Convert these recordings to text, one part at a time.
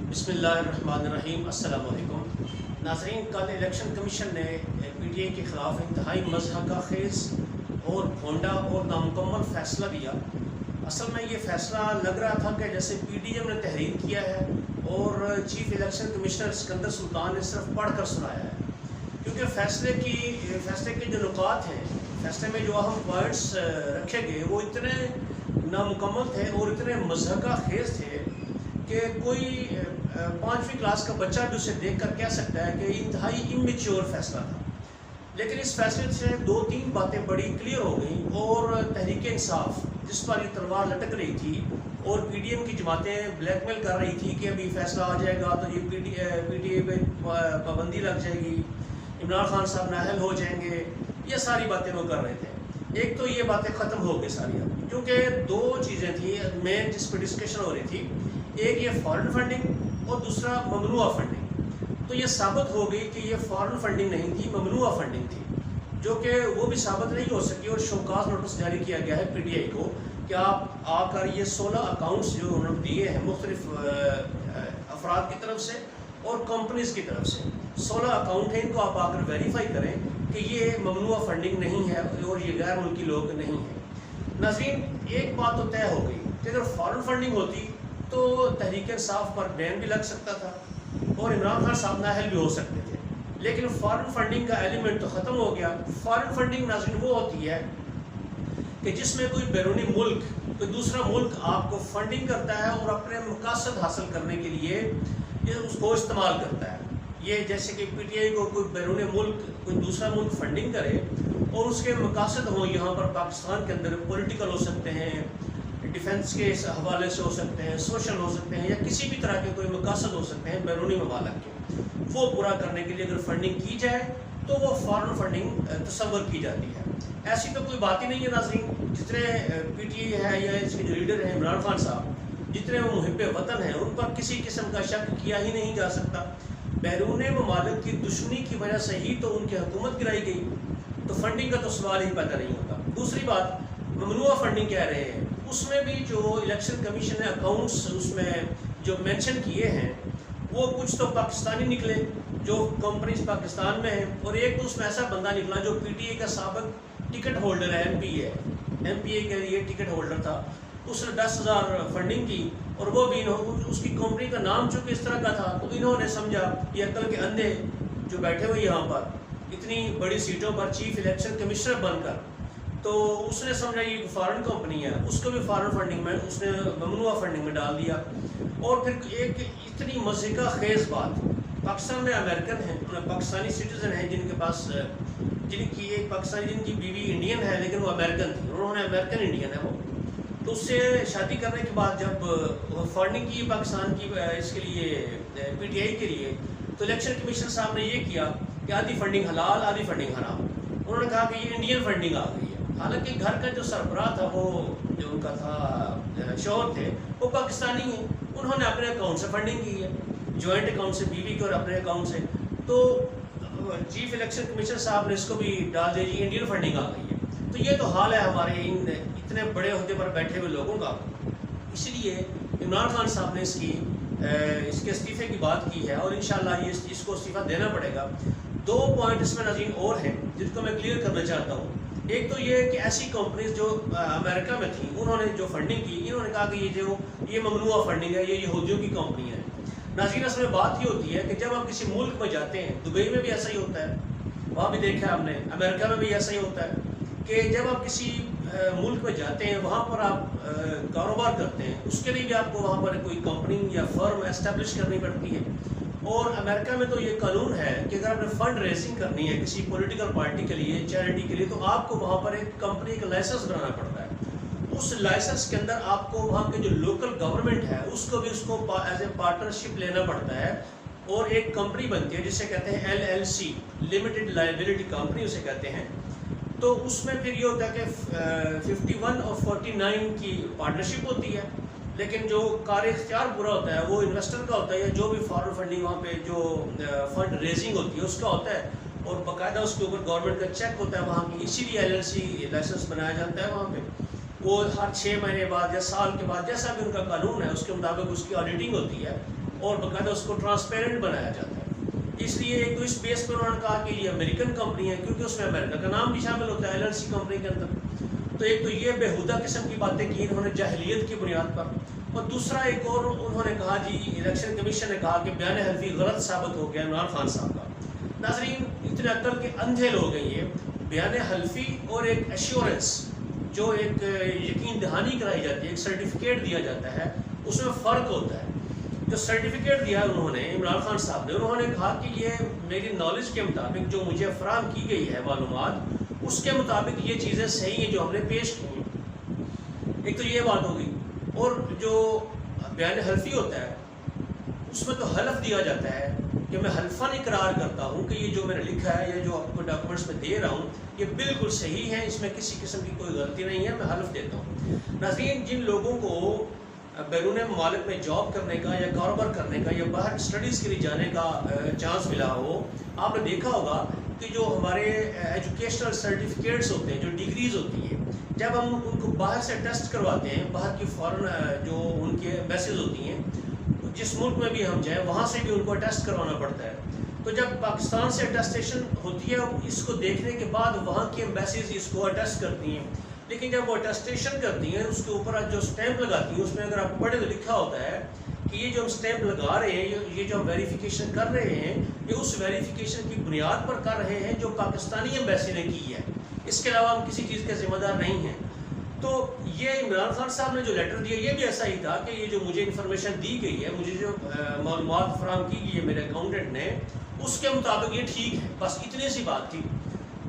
بسم اللہ الرحمن الرحیم۔ السلام علیکم ناظرین، کل الیکشن کمیشن نے پی ٹی آئی کے خلاف انتہائی مضحکہ خیز اور بھونڈا اور نامکمل فیصلہ دیا۔ اصل میں یہ فیصلہ لگ رہا تھا کہ جیسے پی ٹی ایم نے تحریر کیا ہے اور چیف الیکشن کمشنر سکندر سلطان نے صرف پڑھ کر سنایا ہے، کیونکہ فیصلے کے جو نکات ہیں، فیصلے میں جو اہم پوائنٹس رکھے گئے وہ اتنے نامکمل تھے اور اتنے مضحکہ خیز تھے کہ کوئی 5ویں کلاس کا بچہ بھی اسے دیکھ کر کہہ سکتا ہے کہ انتہائی امیچور فیصلہ تھا۔ لیکن اس فیصلے سے 2-3 باتیں بڑی کلیئر ہو گئیں، اور تحریک انصاف جس پر یہ تلوار لٹک رہی تھی اور پی ڈی ایم کی جماعتیں بلیک میل کر رہی تھی کہ ابھی فیصلہ آ جائے گا تو یہ پی ٹی اے پہ پابندی لگ جائے گی، عمران خان صاحب نااہل ہو جائیں گے، یہ ساری باتیں وہ کر رہے تھے۔ ایک تو یہ باتیں ختم ہو گئی ساری، کیونکہ 2 چیزیں تھیں مین جس پہ ڈسکشن ہو رہی تھی، ایک یہ فارن فنڈنگ اور دوسرا ممنوعہ فنڈنگ۔ تو یہ ثابت ہو گئی کہ یہ فارن فنڈنگ نہیں تھی، ممنوعہ فنڈنگ تھی، جو کہ وہ بھی ثابت نہیں ہو سکی، اور شوکاز نوٹس جاری کیا گیا ہے پی ٹی آئی کو کہ آپ آ کر یہ 16 اکاؤنٹس جو انہوں نے دیے ہیں مختلف افراد کی طرف سے اور کمپنیز کی طرف سے، 16 اکاؤنٹ ہیں، ان کو آپ آ کر ویریفائی کریں کہ یہ ممنوعہ فنڈنگ نہیں ہے اور یہ غیر ملکی لوگ نہیں ہیں۔ ناظرین، ایک بات تو طے ہو گئی کہ اگر فارن فنڈنگ ہوتی تو تحریک انصاف پر بین بھی لگ سکتا تھا اور عمران خان صاحب نااہل بھی ہو سکتے تھے، لیکن فارن فنڈنگ کا ایلیمنٹ تو ختم ہو گیا۔ فارن فنڈنگ ناظرین وہ ہوتی ہے کہ جس میں کوئی بیرونی ملک، کوئی دوسرا ملک آپ کو فنڈنگ کرتا ہے اور اپنے مقاصد حاصل کرنے کے لیے اس کو استعمال کرتا ہے۔ یہ جیسے کہ پی ٹی آئی کو کوئی بیرونی ملک، کوئی دوسرا ملک فنڈنگ کرے اور اس کے مقاصد ہوں یہاں پر پاکستان کے اندر، پولیٹیکل ہو سکتے ہیں، ڈیفنس کے حوالے سے ہو سکتے ہیں، سوشل ہو سکتے ہیں، یا کسی بھی طرح کے کوئی مقاصد ہو سکتے ہیں بیرونی ممالک کے، وہ پورا کرنے کے لیے اگر فنڈنگ کی جائے تو وہ فارن فنڈنگ تصور کی جاتی ہے۔ ایسی تو کوئی بات ہی نہیں ہے ناظرین۔ جتنے پی ٹی آئی ہے یا اس کے جو لیڈر ہیں عمران خان صاحب، جتنے وہ محب وطن ہیں، ان پر کسی قسم کا شک کیا ہی نہیں جا سکتا۔ بیرون ممالک کی دشمنی کی وجہ سے ہی تو ان کی حکومت گرائی گئی، تو فنڈنگ کا تو سوال ہی پیدا نہیں ہوتا۔ دوسری بات، ممنوعہ فنڈنگ کہہ رہے ہیں، اس میں بھی جو الیکشن کمیشن نے اکاؤنٹس اس میں جو مینشن کیے ہیں وہ کچھ تو پاکستانی نکلے جو کمپنیز پاکستان میں ہیں، اور ایک تو اس میں ایسا بندہ نکلا جو پی ٹی آئی کا سابق ٹکٹ ہولڈر ہے، ایم پی اے کے لیے ٹکٹ ہولڈر تھا۔ اس نے 10,000 فنڈنگ کی، اور وہ بھی اس کی کمپنی کا نام چونکہ اس طرح کا تھا تو انہوں نے سمجھا یہ عقل کے اندھے جو بیٹھے ہوئے یہاں پر اتنی بڑی سیٹوں پر چیف الیکشن کمشنر بن کر، تو اس نے سمجھا یہ فارن کمپنی ہے، اس کو بھی فارن فنڈنگ میں اس نے ممنوعہ فنڈنگ میں ڈال دیا۔ اور پھر ایک اتنی مضحکہ خیز بات، پاکستان میں امریکن ہیں، پاکستانی سٹیزن ہیں جن کے پاس، جن کی ایک پاکستانی جن کی بیوی انڈین ہے لیکن وہ امریکن تھی، انہوں نے امریکن انڈین ہے وہ، تو اس سے شادی کرنے کے بعد جب فنڈنگ کی پاکستان کی اس کے لیے پی ٹی آئی کے لیے، تو الیکشن کمیشن صاحب نے یہ کیا کہ آدھی فنڈنگ حلال آدھی فنڈنگ حرام۔ انہوں نے کہا کہ یہ انڈین فنڈنگ آ گئی ہے، حالانکہ گھر کا جو سربراہ تھا، وہ جو ان کا تھا شوہر تھے، وہ پاکستانی ہیں، انہوں نے اپنے اکاؤنٹ سے فنڈنگ کی ہے، جوائنٹ اکاؤنٹ سے، بیوی کے اور اپنے اکاؤنٹ سے، تو چیف الیکشن کمیشنر صاحب نے اس کو بھی ڈال دیا جی انڈین فنڈنگ آ گئی ہے۔ تو یہ تو حال ہے ہمارے ان اتنے بڑے عہدے پر بیٹھے ہوئے لوگوں کا۔ اسی لیے عمران خان صاحب نے اس کے استعفے کی بات کی ہے، اور انشاءاللہ یہ اس کو استعفیٰ دینا پڑے گا۔ 2 پوائنٹ اس میں ناظرین اور ہیں جن کو میں کلیئر کرنا چاہتا ہوں۔ ایک تو یہ کہ ایسی کمپنیز جو امریکہ میں تھیں، انہوں نے جو فنڈنگ کی، انہوں نے کہا کہ یہ ممنوعہ فنڈنگ ہے، یہ یہودیوں کی کمپنی ہے۔ ناظرین، اصل میں بات یہ ہوتی ہے کہ جب آپ کسی ملک میں جاتے ہیں، دبئی میں بھی ایسا ہی ہوتا ہے، وہاں بھی دیکھا ہم نے، امریکہ میں بھی ایسا ہی ہوتا ہے کہ جب آپ کسی ملک میں جاتے ہیں، وہاں پر آپ کاروبار کرتے ہیں، اس کے لیے بھی آپ کو وہاں پر کوئی کمپنی یا فرم اسٹیبلش کرنی پڑتی ہے۔ اور امریکہ میں تو یہ قانون ہے کہ اگر آپ نے فنڈ ریزنگ کرنی ہے کسی پولیٹیکل پارٹی کے لیے، چیریٹی کے لیے، تو آپ کو وہاں پر ایک کمپنی کا لائسنس بنانا پڑتا ہے۔ اس لائسنس کے اندر آپ کو وہاں کے جو لوکل گورنمنٹ ہے اس کو بھی اس کو ایز اے پارٹنرشپ لینا پڑتا ہے، اور ایک کمپنی بنتی ہے جسے کہتے ہیں LLC، لمیٹڈ لائبلٹی کمپنی اسے کہتے ہیں۔ تو اس میں پھر یہ ہوتا ہے کہ 51 اور 49 کی پارٹنرشپ ہوتی ہے، لیکن جو کار اختیار پورا ہوتا ہے وہ انویسٹر کا ہوتا ہے، یا جو بھی فارن فنڈنگ وہاں پہ جو فنڈ ریزنگ ہوتی ہے اس کا ہوتا ہے، اور باقاعدہ اس کے اوپر گورنمنٹ کا چیک ہوتا ہے وہاں کی، اسی لیے LLC لائسنس بنایا جاتا ہے وہاں پہ۔ وہ ہر 6 مہینے بعد یا سال کے بعد جیسا بھی ان کا قانون ہے اس کے مطابق اس کی آڈیٹنگ ہوتی ہے اور باقاعدہ اس کو ٹرانسپیرنٹ بنایا جاتا ہے۔ اس لیے ایک تو اس بیس پر انہوں نے کہا کہ یہ امریکن کمپنی ہے کیونکہ اس میں امریکہ کا نام بھی شامل ہوتا ہے LLC کمپنی کے اندر، تو ایک تو یہ بےہودہ قسم کی باتیں کی انہوں نے جاہلیت کی بنیاد پر، اور دوسرا ایک اور انہوں نے کہا جی الیکشن کمیشن نے کہا کہ بیان حلفی غلط ثابت ہو گیا عمران خان صاحب کا۔ ناظرین اتنے عقل کے اندھے لوگ ہیں یہ، بیان حلفی اور ایک ایشورنس جو ایک یقین دہانی کرائی جاتی ہے، ایک سرٹیفکیٹ دیا جاتا ہے، اس میں فرق ہوتا ہے۔ جو سرٹیفکیٹ دیا انہوں نے عمران خان صاحب نے، انہوں نے کہا کہ یہ میری نالج کے مطابق جو مجھے فراہم کی گئی ہے معلومات، اس کے مطابق یہ چیزیں صحیح ہیں جو ہم نے پیش کی ہیں۔ ایک تو یہ بات ہوگی، اور جو بیان حلفی ہوتا ہے اس میں تو حلف دیا جاتا ہے کہ میں حلفاً اقرار کرتا ہوں کہ یہ جو میں نے لکھا ہے یا جو آپ کو ڈاکومنٹس میں دے رہا ہوں یہ بالکل صحیح ہے، اس میں کسی قسم کی کوئی غلطی نہیں ہے، میں حلف دیتا ہوں۔ ناظرین جن لوگوں کو بیرون ممالک میں جاب کرنے کا یا کاروبار کرنے کا یا باہر اسٹڈیز کے لیے جانے کا چانس ملا ہو، آپ نے دیکھا ہوگا کہ جو ہمارے ایجوکیشنل سرٹیفکیٹس ہوتے ہیں، جو ڈگریز ہوتی ہیں، جب ہم ان کو باہر سے ٹیسٹ کرواتے ہیں، باہر کی فارن جو ان کے ایمبیسیز ہوتی ہیں، جس ملک میں بھی ہم جائیں وہاں سے بھی ان کو ٹیسٹ کروانا پڑتا ہے، تو جب پاکستان سے اٹیسٹیشن ہوتی ہے اس کو دیکھنے کے بعد وہاں کی ایمبیسیز اس کو اٹیسٹ کرتی ہیں، لیکن جب وہ اٹیسٹیشن کرتی ہیں اس کے اوپر جو سٹیمپ لگاتی ہیں اس میں اگر آپ پڑھیں تو لکھا ہوتا ہے کہ یہ جو ہم سٹیمپ لگا رہے ہیں، یہ جو ہم ویریفیکیشن کر رہے ہیں، یہ اس ویریفیکیشن کی بنیاد پر کر رہے ہیں جو پاکستانی ایمبیسی نے کی ہے، اس کے علاوہ ہم کسی چیز کے ذمہ دار نہیں ہیں۔ تو یہ عمران خان صاحب نے جو لیٹر دیا یہ بھی ایسا ہی تھا کہ یہ جو مجھے انفارمیشن دی گئی ہے، مجھے جو معلومات فراہم کی گئی ہے میرے اکاؤنٹنٹ نے، اس کے مطابق یہ ٹھیک ہے، بس اتنی سی بات تھی۔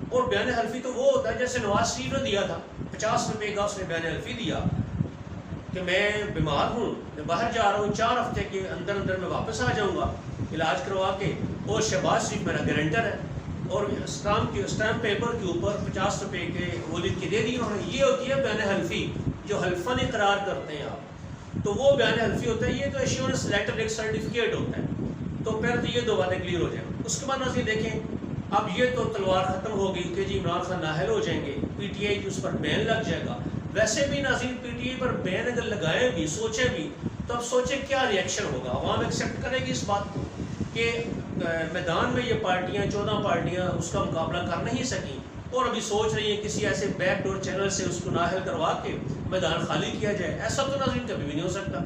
اور بیان حلفی تو وہ ہوتا ہے جیسے نواز شریف نے دیا تھا، 50 روپے کا اس نے بیان حلفی دیا کہ میں بیمار ہوں، میں باہر جا رہا ہوں، 4 ہفتے کے اندر اندر میں واپس آ جاؤں گا علاج کروا کے، اور شہباز شریف میرا گارنٹر ہے، اور اسٹامپ پیپر کے اوپر 50 روپے کے وہ لکھ کے دے دی انہوں نے۔ یہ ہوتی ہے بیان حلفی جو حلفاً اقرار کرتے ہیں آپ، تو وہ بیان حلفی ہوتا ہے۔ یہ تو ایشورنس لیٹر ایک سرٹیفکیٹ ہوتا ہے۔ تو پھر تو یہ دو باتیں کلیئر ہو جائیں۔ اس کے بعد ناظرین دیکھیں، اب یہ تو تلوار ختم ہو گئی کہ جی عمران خان نااہل ہو جائیں گے، PTI کی اس پر بین لگ جائے گا۔ ویسے بھی ناظرین PTI پر بین اگر لگائیں بھی، سوچیں بھی، تو اب سوچیں کیا ریئیکشن ہوگا، عوام ایکسیپٹ کرے گی اس بات کو کہ میدان میں یہ پارٹیاں 14 پارٹیاں اس کا مقابلہ کر نہیں سکیں، اور ابھی سوچ رہی ہیں کسی ایسے بیک ڈور چینل سے اس کو نااہل کروا کے میدان خالی کیا جائے۔ ایسا تو ناظرین کبھی بھی نہیں ہو سکتا۔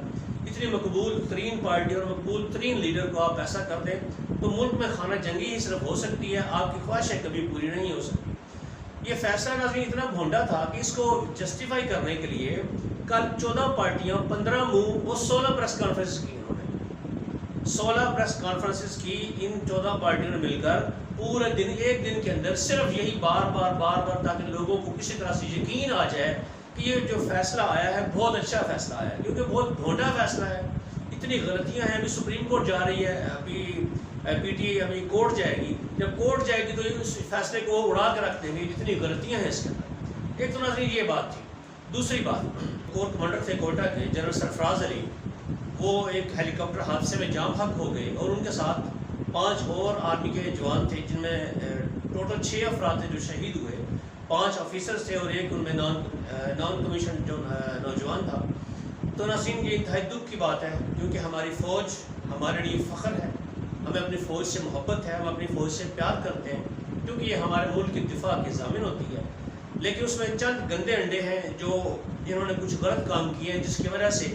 اتنی مقبول ترین پارٹی اور مقبول ترین لیڈر کو آپ ایسا کر دیں تو ملک میں خانہ جنگی ہی صرف ہو سکتی ہے، آپ کی خواہشیں کبھی پوری نہیں ہو سکتی۔ یہ فیصلہ ناظرین اتنا بھونڈا تھا کہ اس کو جسٹیفائی کرنے کے لیے کل 14 پارٹیاں 15 منہ اور 16 پریس کانفرنس کی، انہوں نے 16 پریس کانفرنسز کی ان 14 پارٹیوں نے مل کر پورے دن، ایک دن کے اندر صرف یہی بار بار تاکہ لوگوں کو کسی طرح سے یقین آ جائے کہ یہ جو فیصلہ آیا ہے بہت اچھا فیصلہ آیا ہے، کیونکہ بہت بھونڈا فیصلہ ہے، اتنی غلطیاں ہیں۔ ابھی سپریم کورٹ جا رہی ہے، ابھی PTI ابھی کورٹ جائے گی، جب کورٹ جائے گی تو اس فیصلے کو وہ اڑا کے رکھ دیں گے، جتنی غلطیاں ہیں اس کے اندر۔ ایک تو ناظرین یہ بات تھی۔ دوسری بات، کور کمانڈر تھے کوئٹہ کے جنرل سرفراز علی، وہ ایک ہیلی کاپٹر حادثے میں جام حق ہو گئے، اور ان کے ساتھ 5 اور آرمی کے جوان تھے، جن میں ٹوٹل 6 افراد تھے جو شہید ہوئے، 5 آفیسرز تھے اور ایک ان میں نان کمیشن جو نوجوان تھا۔ تو ناظرین یہ انتہائی دکھ کی بات ہے، کیونکہ ہماری فوج ہمارے لیے فخر ہے، ہمیں اپنی فوج سے محبت ہے، ہم اپنی فوج سے پیار کرتے ہیں، کیونکہ یہ ہمارے ملک کی دفاع کی ضامن ہوتی ہے۔ لیکن اس میں چند گندے انڈے ہیں جنہوں نے کچھ غلط کام کیے ہیں، جس کی وجہ سے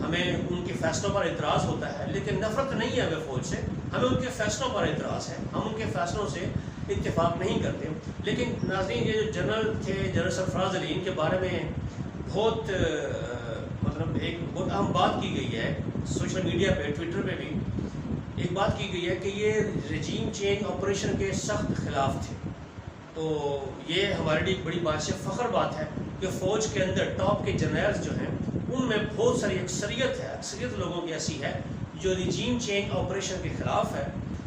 ہمیں ان کے فیصلوں پر اعتراض ہوتا ہے، لیکن نفرت نہیں ہے ہمیں فوج سے، ہمیں ان کے فیصلوں پر اعتراض ہے، ہم ان کے فیصلوں سے اتفاق نہیں کرتے۔ لیکن ناظرین یہ جو جنرل تھے جنرل سرفراز علی، ان کے بارے میں بہت ایک بہت اہم بات کی گئی ہے سوشل میڈیا پہ، ٹویٹر پہ بھی ایک بات کی گئی ہے کہ یہ رجیم چینج آپریشن کے سخت خلاف تھے۔ تو یہ ہمارے لیے ایک بڑی بات سے فخر بات ہے کہ فوج کے اندر ٹاپ کے جرنیلز جو ہیں ان میں بہت ساری اکثریت ہے، اکثریت لوگوں کی ایسی ہے جو رجیم چینج آپریشن کے خلاف ہے۔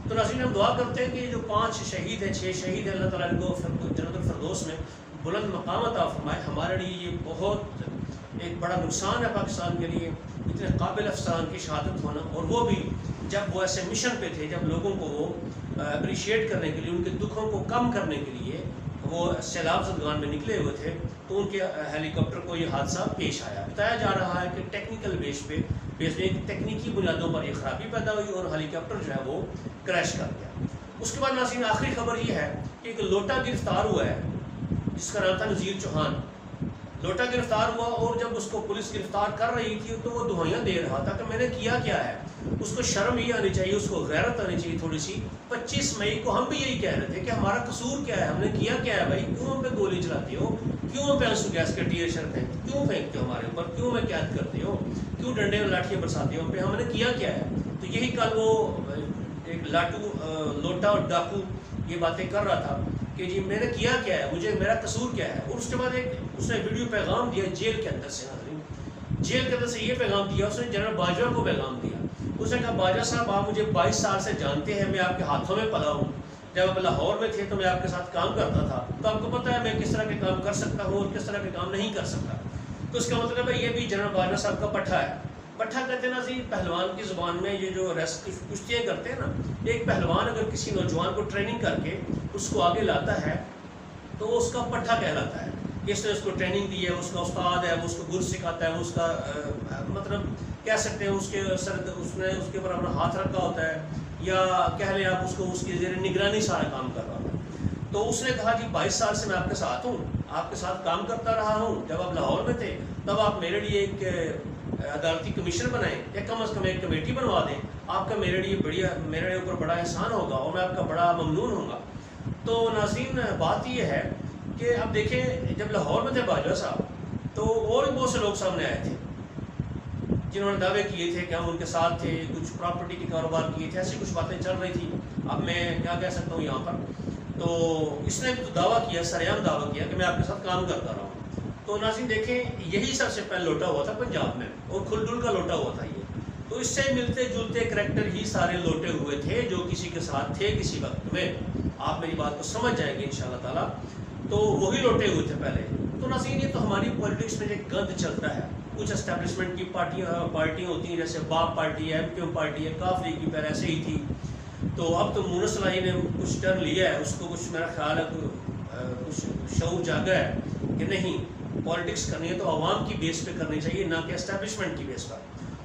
تو ناظرین ہم دعا کرتے ہیں کہ یہ جو 5 شہید ہیں، 6 شہید ہیں، اللہ تعالیٰ ان کو جنت الفردوس میں بلند مقام عطا فرمائے۔ ہمارے لیے یہ بہت ایک بڑا نقصان ہے پاکستان کے لیے، اتنے قابل افسران کی شہادت ہونا، اور وہ بھی جب وہ ایسے مشن پہ تھے، جب لوگوں کو وہ اپریشیٹ کرنے کے لیے، ان کے دکھوں کو کم کرنے کے لیے وہ سیلاب زدگان میں نکلے ہوئے تھے۔ تو ان کے ہیلی کاپٹر کو یہ حادثہ پیش آیا. بتایا جا رہا ہے کہ ٹیکنیکل بیس پہ تکنیکی بنیادوں پر یہ خرابی پیدا ہوئی اور ہیلی کاپٹر جو ہے وہ کریش کر گیا. اس کے بعد ناظرین آخری خبر یہ ہے کہ ایک لوٹا گرفتار ہوا ہے جس کا نام تھا نذیر چوہان. لوٹا گرفتار ہوا اور جب اس کو پولیس گرفتار کر رہی تھی تو وہ دہائیاں دے رہا تھا کہ میں نے کیا ہے. اس کو شرم یہ آنی چاہیے, اس کو غیرت آنی چاہیے تھوڑی سی. 25 مئی کو ہم بھی یہی کہہ رہے تھے کہ ہمارا قصور کیا ہے, ہم نے کیا ہے بھائی, کیوں ہم پہ گولی چلاتے ہو, کیوں ہم پہ آنسو گیس کا ٹیئر شر کیوں پھینکتے ہو ہمارے اوپر, کیوں ہمیں قید کرتے ہو, کیوں ڈنڈے اور لاٹھیاں برساتے ہو ہم پہ, ہم نے کیا ہے. تو یہی کل وہ ایک لوٹا اور ڈاکو یہ باتیں کر رہا تھا کہ جی میں نے کیا ہے, مجھے میرا قصور کیا ہے. اور اس کے بعد اس نے ویڈیو پیغام دیا جیل کے اندر سے. جیل کے اندر سے یہ پیغام دیا اس نے جنرل باجوہ کو پیغام دیا. اس نے کہا باجوہ صاحب آپ مجھے 22 سال سے جانتے ہیں, میں آپ کے ہاتھوں میں پلا ہوں. جب آپ لاہور میں تھے تو میں آپ کے ساتھ کام کرتا تھا, تو آپ کو پتہ ہے میں کس طرح کے کام کر سکتا ہوں اور کس طرح کے کام نہیں کر سکتا. تو اس کا مطلب ہے یہ بھی جنرل باجوہ صاحب کا پٹھا ہے. پٹھا کہتے ہیں نا جی پہلوان کی زبان میں, یہ جو کشتیاں کرتے ہیں نا, ایک پہلوان اگر کسی نوجوان کو ٹریننگ کر کے اس کو آگے لاتا ہے تو اس کا پٹھا کہلاتا ہے. اس نے اس کو ٹریننگ دی ہے, اس کا استاد ہے, وہ اس کو گر سکھاتا ہے, اس کا مطلب کہہ سکتے ہیں اس کے اس نے اس کے اوپر اپنا ہاتھ رکھا ہوتا ہے, یا کہہ لیں آپ اس کو اس کی زیر نگرانی سارا کام کر رہا ہوتا ہے. تو اس نے کہا جی 22 سال سے میں آپ کے ساتھ ہوں, آپ کے ساتھ کام کرتا رہا ہوں. جب آپ لاہور میں تھے تب آپ میرے لیے ایک عدالتی کمیشن بنائیں, یا کم از کم ایک کمیٹی بنوا دیں, آپ کا میرے لیے میرے اوپر بڑا احسان ہوگا اور میں آپ کا بڑا ممنون ہوں گا. تو ناظرین بات یہ ہے کہ اب دیکھیں جب لاہور میں تھے باجوہ صاحب تو اور بھی بہت سے لوگ سامنے آئے تھے جنہوں نے دعوے کیے تھے کہ ہم ان کے ساتھ تھے, کچھ پراپرٹی کے کاروبار کیے تھے, ایسی کچھ باتیں چل رہی تھی. اب میں کیا کہہ سکتا ہوں یہاں پر, تو اس نے تو دعویٰ کیا, سریعام دعویٰ کیا کہ میں آپ کے ساتھ کام کرتا رہا ہوں. تو ناظرین دیکھیں یہی سب سے پہلے لوٹا ہوا تھا پنجاب میں, اور کھلڈل کا لوٹا ہوا تھا یہ. تو اس سے ملتے جلتے کریکٹر ہی سارے لوٹے ہوئے تھے جو کسی کے ساتھ تھے کسی وقت میں. آپ میری بات کو سمجھ جائیں گے انشاءاللہ تعالیٰ. تو وہی لوٹے ہوئے تھے پہلے. تو ناظرین یہ تو ہماری پولیٹکس میں ایک گند چلتا ہے. کچھ اسٹیبلشمنٹ کی پارٹیاں ہوتی ہیں, جیسے باپ پارٹی ہے, MQM پارٹی ہے, کاف لیگ کی پہلے ایسے ہی تھی. تو اب تو مونس الہی نے کچھ ٹرن لیا ہے, اس کو کچھ میرا خیال ہے کچھ شعور جاگا ہے کہ نہیں پولیٹکس کرنی ہے تو عوام کی بیس پہ کرنی چاہیے, نہ کہ اسٹیبلشمنٹ کی بیس پر.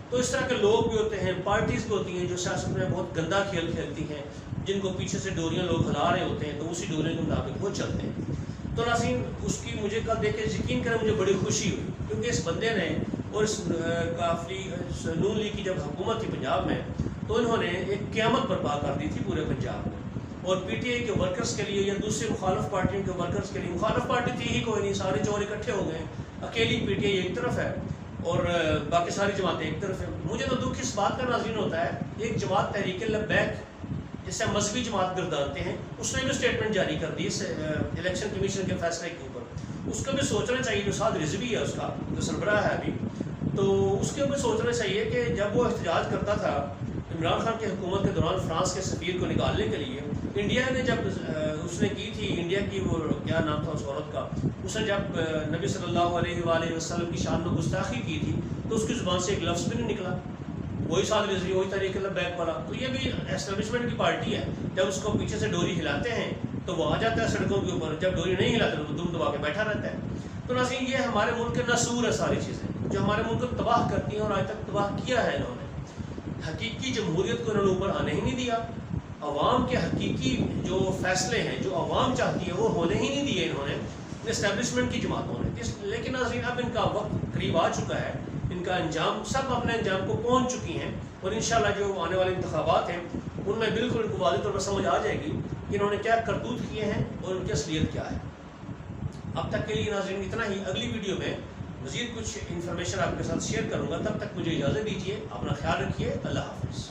تو اس طرح کے لوگ بھی ہوتے ہیں, پارٹیز بھی ہوتی ہیں جو سیاست میں بہت گندا کھیل کھیلتی ہیں, جن کو پیچھے سے ڈوریاں لوگ ہلا رہے ہوتے ہیں, تو اسی ڈوریوں کے مطابق وہ چلتے ہیں. تو ناظرین اس کی مجھے کل دیکھ کے یقین کریں مجھے بڑی خوشی ہوئی, کیونکہ اس بندے نے اور اس نون لیگ کی جب حکومت تھی پنجاب میں تو انہوں نے ایک قیامت برپا کر دی تھی پورے پنجاب میں. اور PTI کے ورکرز کے لیے یا دوسری مخالف پارٹیوں کے ورکرز کے لیے, مخالف پارٹی تھی ہی کوئی نہیں, سارے چور اکٹھے ہو گئے, اکیلی PTI ایک طرف ہے اور باقی ساری جماعتیں ایک طرف ہیں. مجھے تو دکھ اس بات کا ناظرین ہوتا ہے, ایک جماعت تحریک لبیک جسے مذہبی جماعت گردانتے ہیں, اس نے بھی اسٹیٹمنٹ جاری کر دی اس الیکشن کمیشن کے فیصلے کے اوپر. اس کو بھی سوچنا چاہیے, جو سعد رضوی ہے اس کا جو سربراہ ہے ابھی, تو اس کے اوپر سوچنا چاہیے کہ جب وہ احتجاج کرتا تھا عمران خان کی حکومت کے دوران فرانس کے سفیر کو نکالنے کے لیے, انڈیا نے جب اس نے کی تھی, انڈیا کی وہ کیا نام تھا اس عورت کا, اس نے جب نبی صلی اللہ علیہ وآلہ وسلم کی شان میں گستاخی کی تھی تو اس کی زبان سے ایک لفظ بھی نہیں نکلا. وہی سعد رضوی, وہی تحریک لبیک والا. تو یہ بھی اسٹیبلشمنٹ کی پارٹی ہے, جب اس کو پیچھے سے ڈوری ہلاتے ہیں تو وہ آ جاتا ہے سڑکوں کے اوپر, جب ڈوری نہیں ہلاتے تو دم دبا کے بیٹھا رہتا ہے. تو ناظرین یہ ہمارے ملک کے ناسور ہے ساری چیزیں جو ہمارے ملک کو تباہ کرتی ہیں, اور آج تک تباہ کیا ہے انہوں نے. حقیقی جمہوریت کو انہوں نے اوپر آنے ہی نہیں دیا, عوام کے حقیقی جو فیصلے ہیں جو عوام چاہتی ہے وہ ہونے ہی نہیں دیے انہوں نے اسٹیبلشمنٹ کی جماعتوں نے. لیکن ناظرین اب ان کا وقت قریب آ چکا ہے, ان کا انجام سب اپنے انجام کو پہنچ چکی ہیں, اور انشاءاللہ جو آنے والے انتخابات ہیں ان میں بالکل ان کو واضح طور پر سمجھ آ جائے گی کہ انہوں نے کیا کرتوت کیے ہیں اور ان کی اصلیت کیا ہے. اب تک کے لیے ناظرین اتنا ہی. اگلی ویڈیو میں مزید کچھ انفارمیشن آپ کے ساتھ شیئر کروں گا. تب تک مجھے اجازت دیجیے, اپنا خیال رکھیے. اللہ حافظ.